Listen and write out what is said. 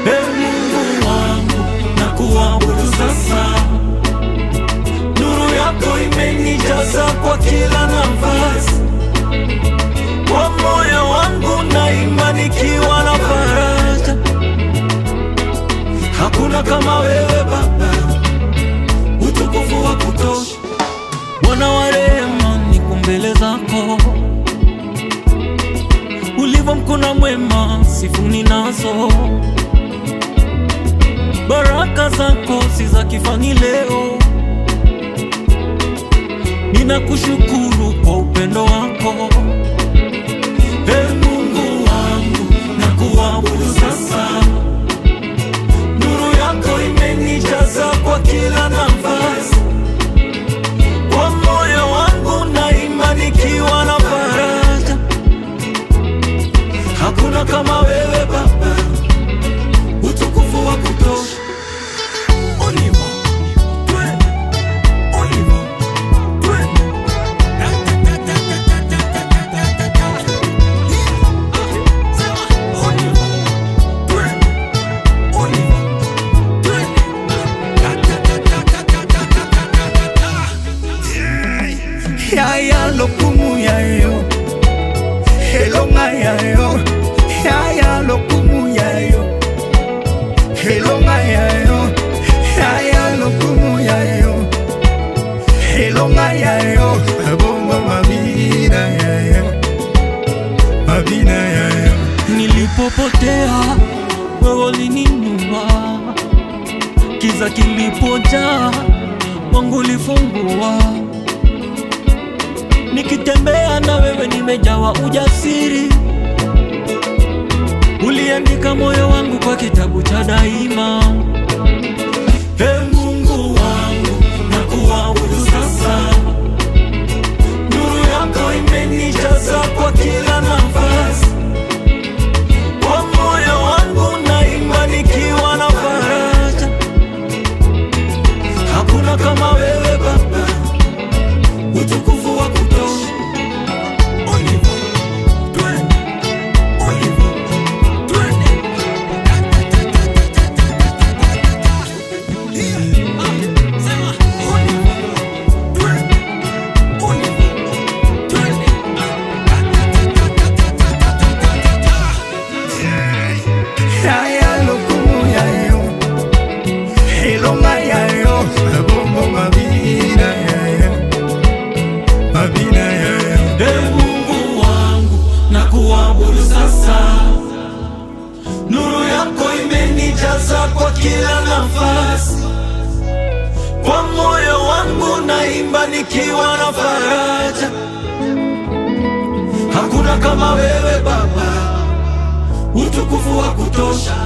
Mungu wangu nakuabudu sasa, nuru yako imenijaza kwa kila nafasi. Kwa moyo wangu naimba nikiwa na faraja. Hakuna kama wewe Baba, utukufu wa kutosha. Bwana wa rehema, niko mbele zako, ulivyo mkuu na mwema, sifa ninazo. Baraka zako si za kifani leo, ninakushukuru kwa upendo wako. Mungu wangu nakuabudu sasa, nuru yako imenijaza kwa kila nafasi. Kwa moyo wangu naimba nikiwa na faraja. Hakuna kama wewe Baba, utukufu wa kutosha. Yaya lokumu yayo, helonga yayo. Yaya lokumu yayo, helonga yayo. Yaya lokumu yayo, helonga yayo. Abongo mabina yayo, mabina yayo. Nilipopotea wewe ulininua, kiza kilipojaa wangu ulifungua. Nikitembea na wewe nimejawa ujasiri, uliandika moyo wangu kwa kitabu cha daima. Mungu wangu nakuabudu sasa, nuru yako imenijaza kwa kila nafasi. Kwa moyo wangu naimba nikiwa na faraja. Hakuna kama wewe Baba, utukufu wa kutosha. Yaya lokumu yayo, helonga yayo. Abongo mabina yayo, mabina yayo. Mungu wangu nakuabudu sasa, nuru yako imenijaza kwa kila nafasi. Kwa moyo wangu naimba nikiwa na faraja. Hakuna kama wewe Baba, utukufu wa kutosha.